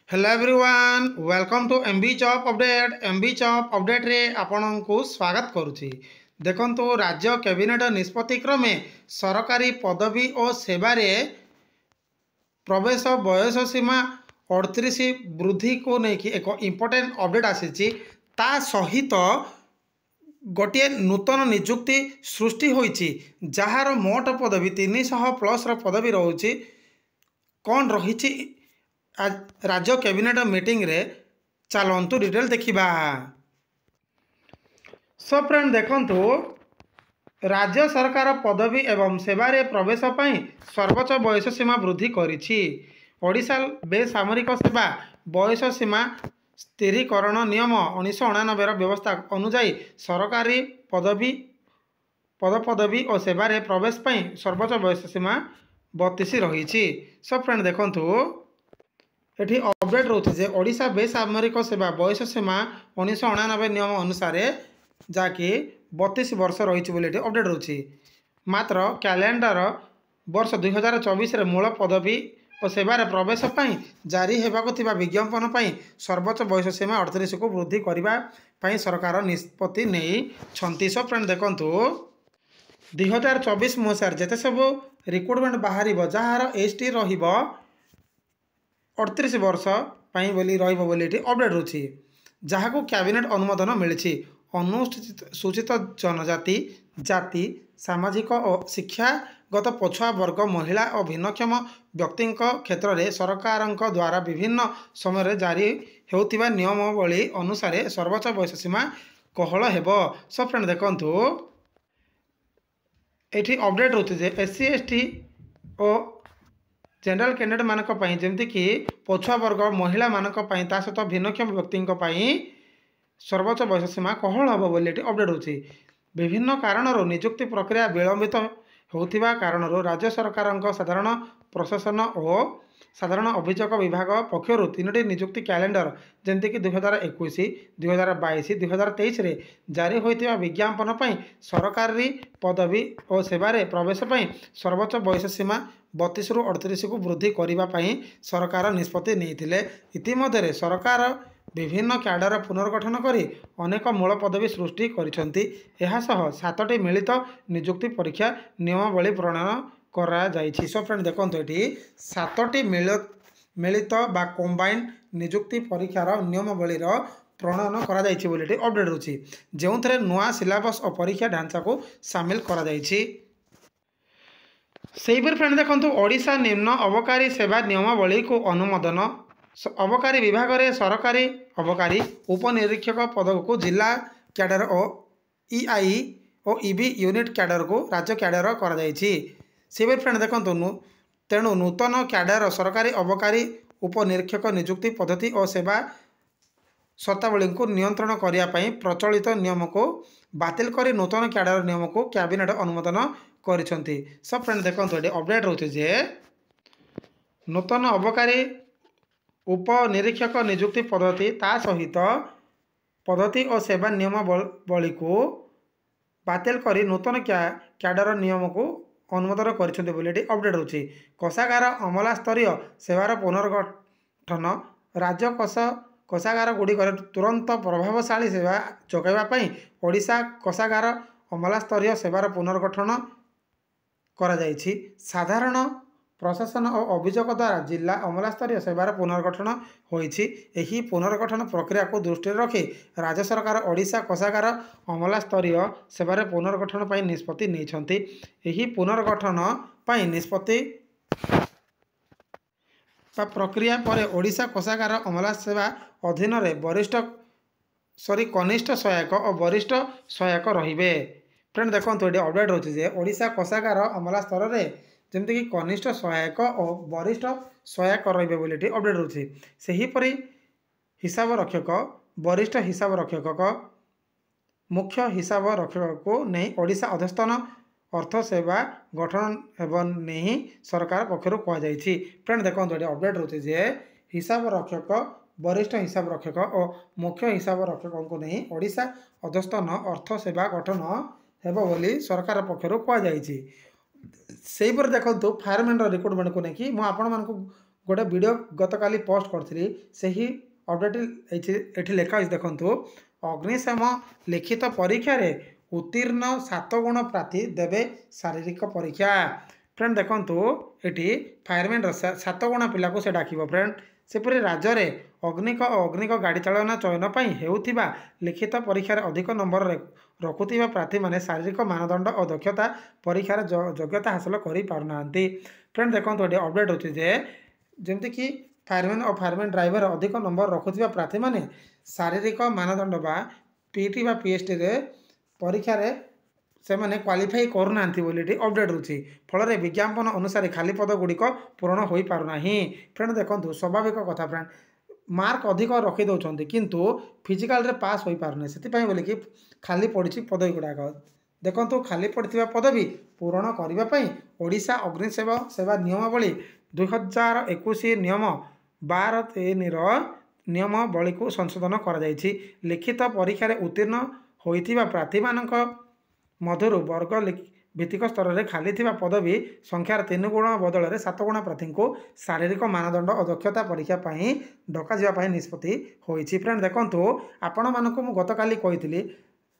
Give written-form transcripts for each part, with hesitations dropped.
Hello everyone welcome to MB job update MB job update रे आपन को स्वागत करुच्ची। देखंतु राज्य कैबिनेट निष्पत्ति क्रमे सरकारी पदवी और सेवारे प्रवेश बयस सीमा 38 वृद्धि को लेकिन एक इम्पोर्टेंट अपडेट आसी ता सहित गोटे नूतन निजुक्ति सृष्टि होईची जार मोट पदवी 300 प्लस पदवी रोचे कौन रही राज्य कैबिनेट मीटिंग रे चलतु डिटेल देखा। सो फ्रेंड देखंतु राज्य सरकार पदवी एवं सेवारे प्रवेश पाई सर्वोच्च बयस सीमा वृद्धि करिछि। ओडिशा बेसामरिक सेवा बयस सीमा स्थिरीकरण नियम 1999 व्यवस्था अनुजाई सरकारी पदवी और सेवारे प्रवेश पाई सर्वोच्च बयस सीमा 32 रही। सब फ्रेंड देखंतु एठी अपडेट रोचे जे ओडिशा बेसामरिक सेवा बयस सीमा 1999 नियम अनुसार जाकि 32 वर्ष रही अपडेट रोचे। मात्र कैलेंडर वर्ष 2024 मूल पदवी और सेवार प्रवेश पाई जारी होगा विज्ञापन पाई सर्वोच्च बयस सीमा 38 को वृद्धि करने सरकार निष्पत्ति नहीं। सो फ्रेंड देखंतु 2024 मसीह जिते सब रिक्रुटमेंट बाहर जार एज टी 38 वर्ष बोली अपडेट रोचे जहाँ को कैबिनेट अनुमोदन मिली। अनुसूचित जनजाति जाति सामाजिक और शिक्षागत पछुआ वर्ग महिला और भिन्नक्षम व्यक्ति क्षेत्र में सरकार द्वारा विभिन्न समय जारी होता नियमावली अनुसार सर्वोच्च बयस सीमा कोहल हेबो। सो फ्रेंड देखंतु एठी अपडेट रोचे एससी एसटी और जनरल कैंडिडेट मानक जमती कि पछुआ वर्ग महिला मानक ता सहित भिन्नक्षम व्यक्ति सर्वोच्च बयस सीमा कोहल हम बोली अपडेट होची। विभिन्न कारण निजुक्ति प्रक्रिया विलंबित होता कारण राज्य सरकार साधारण प्रशासन और साधारण अभियोग विभाग पक्षर 3टी निजुक्ति कैलेंडर जमती 2021 2022 2023 रे जारी होता विज्ञापन पाई सरकारी पदवी और सेवारे प्रवेश पाई सर्वोच्च बयस सीमा 32 रु 38 को वृद्धि करने सरकार निष्पत्ति नहीं। इतिमध्य सरकार विभिन्न कैडर पुनर्गठन करी अनेक मूल पदवी सृष्टि करिसेंती। एहा सह 7टी मिलित निजुक्ति परीक्षा नियमावली प्रणयन करा जाइछि। सो फ्रेंड देखंतु एठी 7टी मिलित बा कंबाइंड निजुक्ति परीक्षार नियमावली प्रणयन करा जाइछि बोली अपडेट होछि जेउथरे नुआ सिलेबस और परीक्षा ढांचा को शामिल करा जाइछि। सेहिपर फ्रेंड देखंतु ओडिशा निम्न अबकारी सेवा नियमावली को अनुमोदन अबकारी विभाग में सरकारी अबकारी उपनिरीक्षक पद को जिला कैडर और ईआई और ईबी यूनिट कैडर को राज्य कैडर करा जाइछि। सेहिपर फ्रेंड देखंतु तेणु नूतन कैडर सरकारी अबकारी उपनिरीक्षक निजुक्ति पद्धति और सेवा शर्तावली को नियंत्रण करने प्रचलित नियम को बातिल कर नूतन कैडर नियम को कैबिनेट अनुमोदन करिसेंती। सब फ्रेंड देखंतु एटी अपडेट रोचे जे नूतन अबकारी उपनिरीक्षक निजुक्ति पद्धति ता सहित पद्धति और सेवा नियमावली को बातिल कर नूतन कैडर नियम को अनुमोदन करिसेंती बोली अपडेट होछि। कोषागार अमला स्तरीय सेवार पुनर्गठन राज्य कोषागार गुड़िक तुरंत प्रभावशाली सेवा जोगाइवाई ओडिशा कोषागार अमला स्तरीय सेवार पुनर्गठन करा जाइछि। साधारण प्रशासन और अभियोग द्वारा जिला अमला स्तरीय सेवार पुनर्गठन होइछि। एही पुनर्गठन प्रक्रिया को दृष्टि रखी राज्य सरकार ओडिशा कोषागार अमला स्तरीय सेवार पुनर्गठन पाई निष्पत्ति नैछंती। एही पुनर्गठन पाई निष्पत्ति प्रक्रिया पर ओडिशा कोषागार अमला सेवा अधीन कनिष्ठ सहायक और वरिष्ठ सहायक रहिबे। फ्रेंड देखंतु एडी अपडेट होछि जे ओडिशा कोषागार अमला स्तर रे जमती कि कनिष्ठ सहायक और वरिष्ठ सहायक रहिबे बोली अपडेट होछि। सेहीपरि हिसाब रक्षक वरिष्ठ हिसाब रक्षक मुख्य हिसाब रक्षक को नहीं ओडिशा अधस्थान अर्थ सेवा गठन एवं नहीं सरकार पक्षर कहुई। फ्रेंड देखो ये अपडेट रोचे जे हिसाब रक्षक वरिष्ठ हिसाब रक्षक और मुख्य हिसाब रक्षक को नहीं ओडिशा अधस्थान अर्थ सेवा गठन हेबो बोली सरकार पक्षर कहुई। से देखो फायरमैन रिक्रुटमेंट को लेकिन मुझे गोटे वीडियो गतकाली पोस्ट करथिली सही अपडेट एठी लेखा अछि देखंतु अग्निशम लिखित परीक्षा रे उत्तीर्ण 7 गुण प्रार्थी देवे शारीरिक परीक्षा। फ्रेंड देखंतु एठी फायरमैन 7 गुण पिला को से डाकिबो फ्रेंड सेपरि राज्य में अग्निक गाड़ी चालना चयन पर हेउथिबा लिखित परीक्षार अधिक नंबर रखुथिबा प्रार्थी माने शारीरिक मानदंड और दक्षता परीक्षार योग्यता हासिल करि पारुनांती। फ्रेंड देखो ये अपडेट होची जे जेमती कि फायरमैन और फायरमैन ड्राइवर अधिक नंबर रखुथिबा प्रार्थी माने शारीरिक मानदंड बा पीटी बा पीएसटी रे परीक्षा रे से मैंने क्वालिफाई करना अपडेट होची फल विज्ञापन अनुसार खाली पद गुड़िक पूरण हो पारना। फ्रेंड देखो स्वाभाविक कथा फ्रेंड मार्क अधिक रखी दौरान किंतु फिजिकाल रे पास हो पारना से बोलिकी खाली पड़ी पदवी गुड़ाक देखो खाली पड़ता पदवी पूरण करने ओडिशा अग्निसेवा सेवा नियमावली 2021 नियम 12(3) नियमावली को संशोधन कर लिखित परीक्षा उत्तीर्ण होइथिबा प्रार्थी मानक मधुर वर्ग भित्तिक स्तर में खाली थिबा पदवी संख्यार 3 गुण बदल में 7 गुण प्रार्थी को शारीरिक मानदंड और दक्षता परीक्षा डकाई निष्पत्ति होइछि। फ्रेंड देखो आपण मानक मु गतकाली कही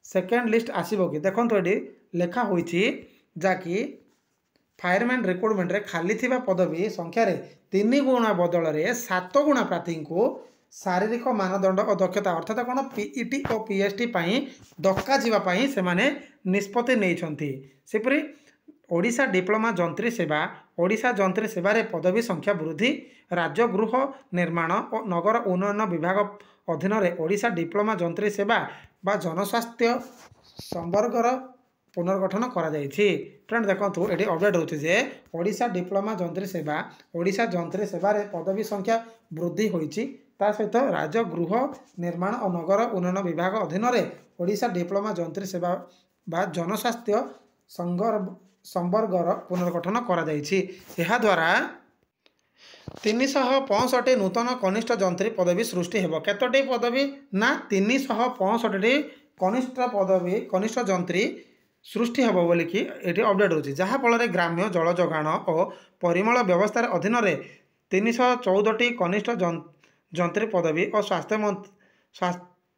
सेकेंड लिस्ट आसीबो कि देखो ये लेखा होइछि जाकि फायरमैन रिक्रुटमेंट रे खाली थिबा पदवी संख्यार 3 गुण बदल में 7 गुण प्रार्थी को शारीरिक मानदंड और दक्षता अर्थात कौन पीईटी और पीएसटी डका जावाई से निष्पत्ति नहीं सेपरी ओडिशा डिप्लोमा जंत्री सेवा ओडिशा जंत्री सेवा पदवी संख्या वृद्धि राज्य गृह निर्माण और नगर उन्नयन विभाग अधीन ओडिशा डिप्लोमा जंत्री सेवा बा जनस्वास्थ्य संवर्गर पुनर्गठन करा जायछि। फ्रेंड देखो ये अपडेट होछि जे ओडिशा डिप्लोमा जंत्री सेवा ओडिशा जंत्री सेवा पदवी संख्या वृद्धि होइछि ता सहित राज्य गृह निर्माण और नगर उन्नयन विभाग अधीन ओडिशा डिप्लोमा जंत्री सेवा बा जनस्वास्थ्य संवर्गर पुनर्गठन करा जायछि। एहा द्वारा 365 नूतन कनिष्ठ जंत्री पदवी सृष्टि हेबो। केतोटी पदवी ना 365 कनिष्ठ पदवी कनिष्ठ जंत्री सृष्टि हेबो बोली कि एटी अपडेट होछि जहाँफल ग्राम्य जल जोगाण और परिमल व्यवस्था अधीन 314 कनिष्ठ जंत्री पदवी और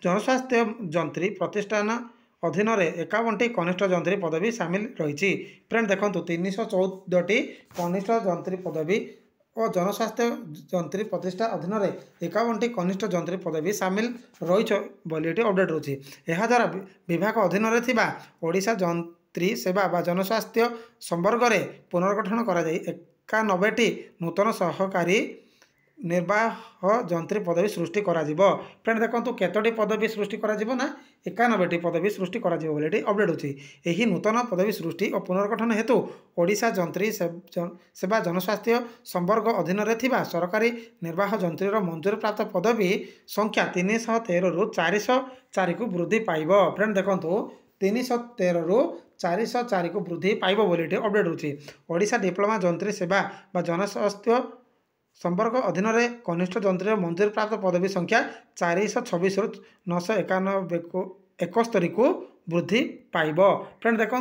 जनस्वास्थ्य जंत्री प्रतिष्ठान अधीन 51 कनिष्ठ जंत्री पदवी सामिल रही। फ्रेंड देखो 314 कनिष्ठ जंत्री पदवी और जनस्वास्थ्य जंत्री प्रतिष्ठा अधीन 51 कनिष्ठ जंत्री पदवी सामिल रही बोली अपडेट होछि। यह द्वारा विभाग अधीन ओडिशा जंत्री सेवा बा जनस्वास्थ्य संवर्ग पुनर्गठन कर 91 नूतन सहकारी निर्वाह जंत्री पदवी सृष्टि करा जिवो। फ्रेंड देखो केतोटी पदवी सृष्टि करा जिवो ना 91 पदवी सृष्टि करा जिवो बोली अपडेट होछि। एही नूतन पदवी सृष्टि और पुनर्गठन हेतु ओडिशा जंत्री सेवा जनस्वास्थ्य संवर्ग अधीन सरकारी निर्वाह जंत्रीर मंजूरी प्राप्त पदवी संख्या 313 रु 404 को वृद्धि पाइबो। फ्रेंड देखो 313 रु 404 को वृद्धि पाइबो बोली अपडेट होछि। ओडिशा डिप्लोमा जंत्री सेवा बा जनस्वास्थ्य संपर्क अधीन कनिष्ठ जंत्री मंजूरी प्राप्त पदवी संख्या 426 रु 991 को वृद्धि पाइब। फ्रेंड देखो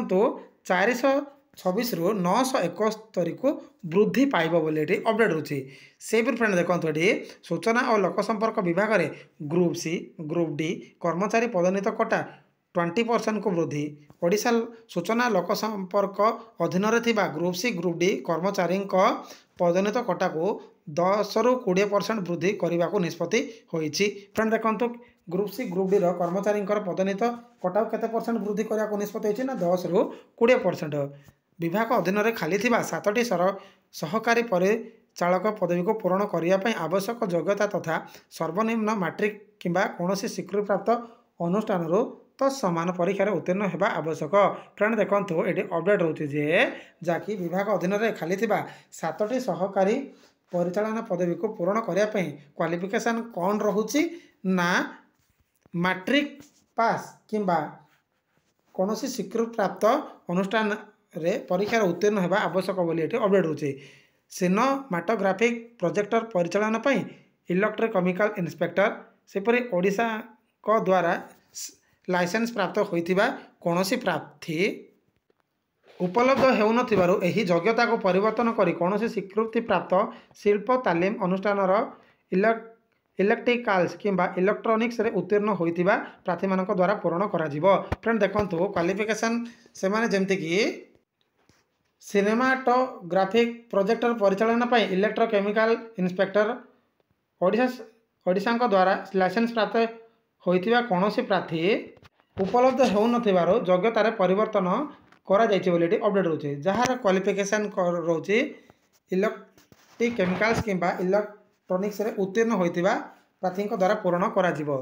426 रु 971 को वृद्धि पाइब बोली अपडेट होछि। से भी फ्रेंड देखो ये सूचना और लोक संपर्क विभाग में ग्रुप सी ग्रुप डी कर्मचारी पदोन्नति कोटा 20% को वृद्धि ओडिशा सूचना लोक संपर्क अधीन ग्रुप सी ग्रुप डी कर्मचारी पदोन्नति कोटा को 10 रु 20% वृद्धि करने को निष्पत्ति होइछि। फ्रेंड देखो ग्रुप सी ग्रुप डी कर्मचारी पदोन्नति कोटा को केते परसेंट वृद्धि करने को निष्पत्ति होइछि ना 10 रु 20%। विभाग अधीन खाली 7टी सहकारी परिचालक पदवी को पूरण करने आवश्यक योग्यता तथा सर्वनिम्न मैट्रिक किंबा कौन स्वीकृति प्राप्त अनुष्ठान तो समान परीक्षा उत्तीर्ण होगा आवश्यक। फ्रेंड देखो ये अपडेट होछि जे जाकि विभाग अधीन खाली 7टी सहकारी परिचालन पदवी को पूरण करने क्वालिफिकेशन कौन रोचे ना मैट्रिक पास किंबा कौन स्वीकृति प्राप्त अनुष्ठान रे परीक्षा उत्तीर्ण होगा आवश्यक बोली अपडेट होछि। सिनेमाटोग्राफिक प्रोजेक्टर परिचालन इलेक्ट्रोकेमिकल इंस्पेक्टर सेपरी ओडिशा को द्वारा लाइसेंस प्राप्त होइथिबा कौनसी प्रार्थी उपलब्ध हेउनथिबारु एही योग्यता को परिवर्तन करी कौनसी स्वीकृति प्राप्त शिल्प तालीम अनुष्ठानर इलेक्ट्रिकाल्स किंबा इलेक्ट्रोनिक्स रे उत्तीर्ण होइतिबा प्रार्थी मानक द्वारा पूरण करा जिवो। फ्रेंड देखंतु क्वालिफिकेशन से माने जेमति कि सिनेमाटोग्राफिक प्रोजेक्टर परिचालन पर इलेक्ट्रोकेमिकल इंस्पेक्टर ओडिशा द्वारा लाइसेंस प्राप्त होइतिबा कौनसी प्रार्थी उपलब्ध हेउनथिबारु योग्यतार परिवर्तन करा जायछि बोली अपडेट रोचे जार क्वालिफिकेशन रोचे इलेक्ट्रिक केमिकल्स किंबा इलेक्ट्रोनिक्स रे उत्तीर्ण होइतिबा प्रार्थी द्वारा पूरण करा जिवो।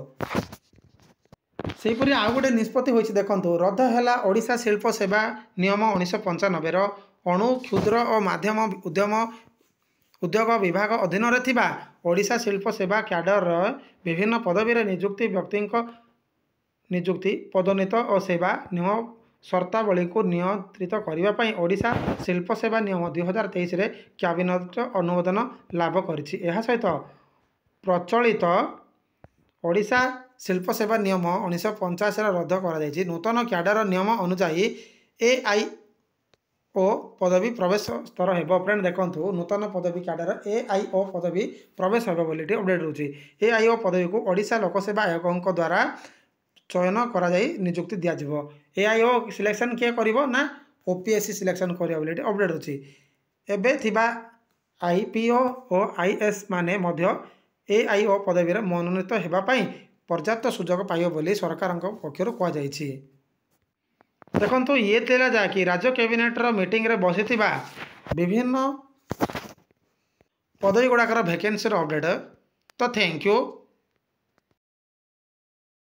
सेहीपरि आउ गोटे निष्पत्ति होइछि देखंतु रद्द हैला ओडिशा शिल्प सेवा नियम 1995 रो अणु क्षुद्र और मध्यम उद्योग विभाग अधीन रे थिबा ओडिशा शिल्प सेवा क्याडर विभिन्न पदवी रे नियुक्ति पदोन्नत और सेवा नियम शर्तावली को नियंत्रित करने ओडिशा शिल्प सेवा नियम 2023 रे कैबिनेट अनुमोदन लाभ करिछि। एहा सहित प्रचलित ओडिशा शिल्प सेवा नियम 1950 रद्द कर नूतन क्याडर नियम अनुसार AIO पदवी प्रवेश स्तर हेबो। फ्रेंड देखंतु नूतन पदवी क्याडर AIO पदवी प्रवेश हेबो बोली अपडेट रोची। AIO पदवी को ओडिशा लोकसेवा आयोग द्वारा चयन करा जाई नियुक्ति दिया जिवो। AIO सिलेक्शन किए करिवो ना OPSC सिलेक्शन करिवो बोली अपडेट रोची। एबे थिबा IPO और IS माने मध्य AIO पदवी रे मनोनीत हेबा पई पर्याप्त सुजोग पाइयो बोली सरकार पक्षर कह जाइछि। देखंतु ये तेला जाकि राज्य कैबिनेट रो मीटिंग रे बसिथिबा विभिन्न पदवी गुड़ाकर वैकेंसी रो अपडेट। तो थैंक यू।